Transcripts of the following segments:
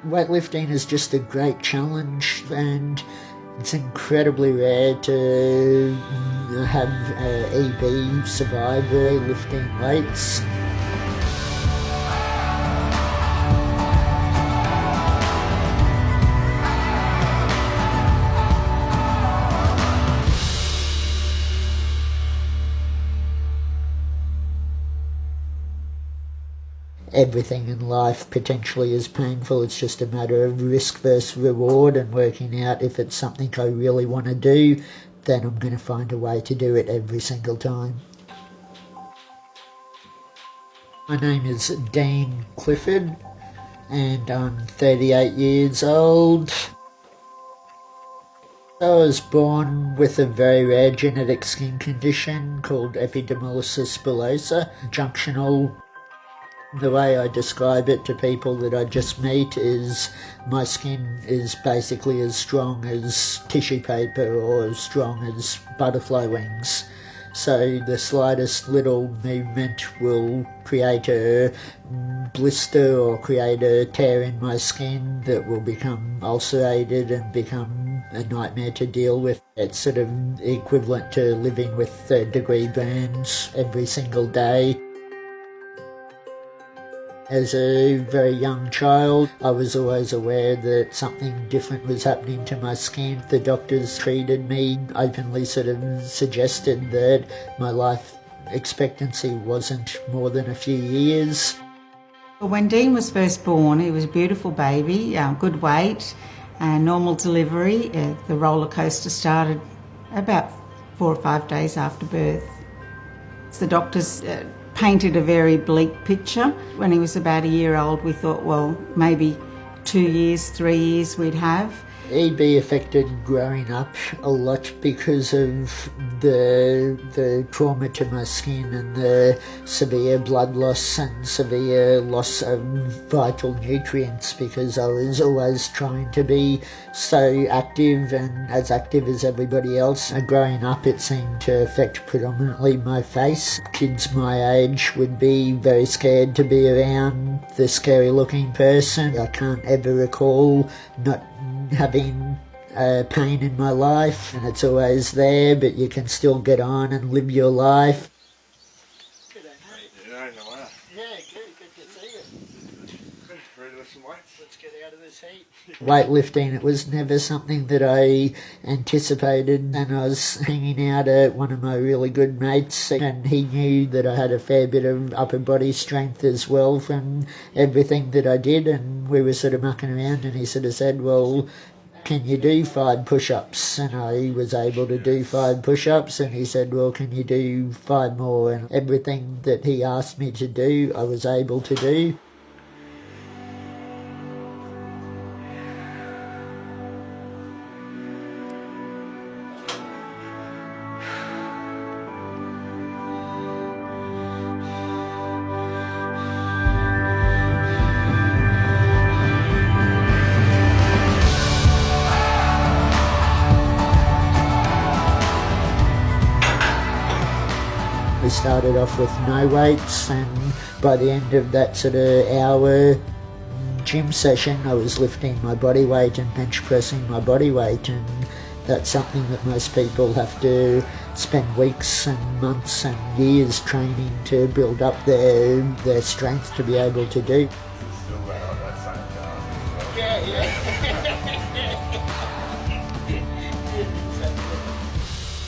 Weightlifting is just a great challenge, and it's incredibly rare to have EB survivor lifting weights. Everything in life potentially is painful. It's just a matter of risk versus reward and working out if it's something I really want to do, then I'm going to find a way to do it every single time. My name is Dean Clifford and I'm 38 years old. I was born with a very rare genetic skin condition called epidermolysis bullosa, junctional. The way I describe it to people that I just meet is my skin is basically as strong as tissue paper or as strong as butterfly wings. So the slightest little movement will create a blister or create a tear in my skin that will become ulcerated and become a nightmare to deal with. It's sort of equivalent to living with third-degree burns every single day. As a very young child, I was always aware that something different was happening to my skin. The doctors treated me, openly sort of suggested that my life expectancy wasn't more than a few years. When Dean was first born, he was a beautiful baby, good weight, normal delivery. The roller coaster started about 4 or 5 days after birth. The doctors painted a very bleak picture. When he was about a year old, we thought, well, maybe 2 years, 3 years we'd have. EB affected growing up a lot because of the trauma to my skin and the severe blood loss and severe loss of vital nutrients, because I was always trying to be so active and as active as everybody else. Growing up, it seemed to affect predominantly my face. Kids my age would be very scared to be around the scary looking person. I can't ever recall not having pain in my life, and it's always there, but you can still get on and live your life. Good day, mate. Yeah, good to see you. Ready to lift some weights? Let's get out of this heat. Weightlifting, it was never something that I anticipated, and I was hanging out at one of my really good mates, and he knew that I had a fair bit of upper body strength as well from everything that I did, and we were sort of mucking around, and he sort of said, well, can you do 5 push-ups? And I was able to do 5 push-ups, and he said, well, can you do 5 more? And everything that he asked me to do, I was able to do. We started off with no weights, and by the end of that sort of hour gym session, I was lifting my body weight and bench pressing my body weight, and that's something that most people have to spend weeks and months and years training to build up their strength to be able to do.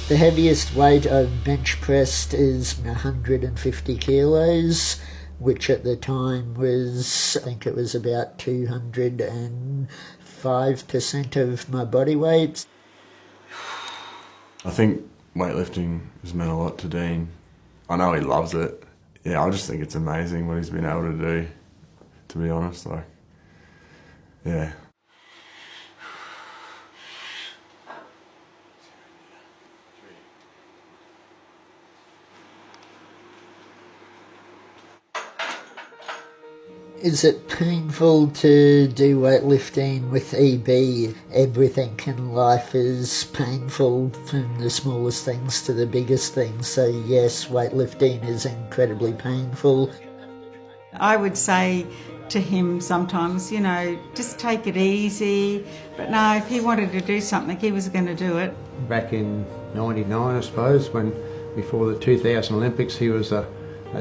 The heaviest weight I've bench pressed is 150 kilos, which at the time was, I think it was about 205% of my body weight. I think weightlifting has meant a lot to Dean. I know he loves it. Yeah, I just think it's amazing what he's been able to do, to be honest. Like, yeah. Is it painful to do weightlifting with EB? Everything in life is painful, from the smallest things to the biggest things. So yes, weightlifting is incredibly painful. I would say to him sometimes, you know, just take it easy. But no, if he wanted to do something, he was going to do it. Back in '99, I suppose, before the 2000 Olympics, he was a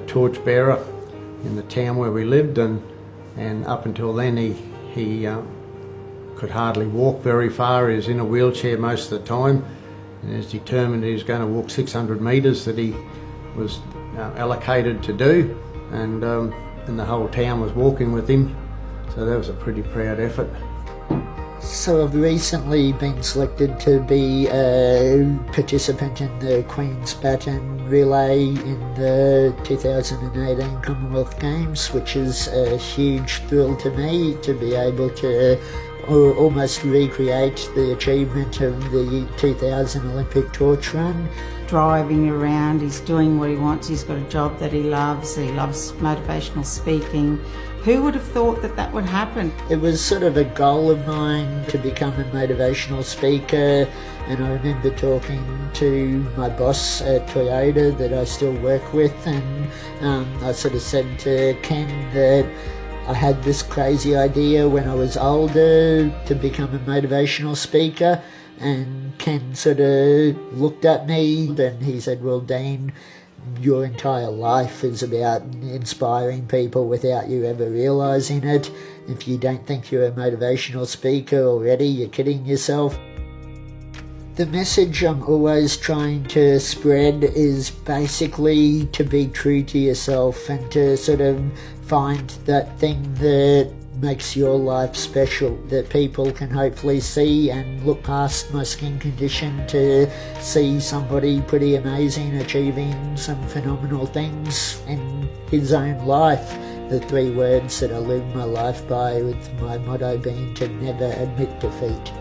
torchbearer in the town where we lived, and up until then he could hardly walk very far. He was in a wheelchair most of the time, and he was determined he was going to walk 600 metres that he was allocated to do, and the whole town was walking with him, so that was a pretty proud effort. So I've recently been selected to be a participant in the Queen's Baton Relay in the 2018 Commonwealth Games, which is a huge thrill to me to be able to almost recreate the achievement of the 2000 Olympic torch run. Driving around, he's doing what he wants, he's got a job that he loves motivational speaking. Who would have thought that that would happen? It was sort of a goal of mine to become a motivational speaker, and I remember talking to my boss at Toyota that I still work with, and I sort of said to Ken that I had this crazy idea when I was older to become a motivational speaker, and Ken sort of looked at me and he said, well, Dean, your entire life is about inspiring people without you ever realising it. If you don't think you're a motivational speaker already, you're kidding yourself. The message I'm always trying to spread is basically to be true to yourself and to sort of find that thing that makes your life special, that people can hopefully see and look past my skin condition to see somebody pretty amazing achieving some phenomenal things in his own life. The 3 words that I live my life by, with my motto being to never admit defeat.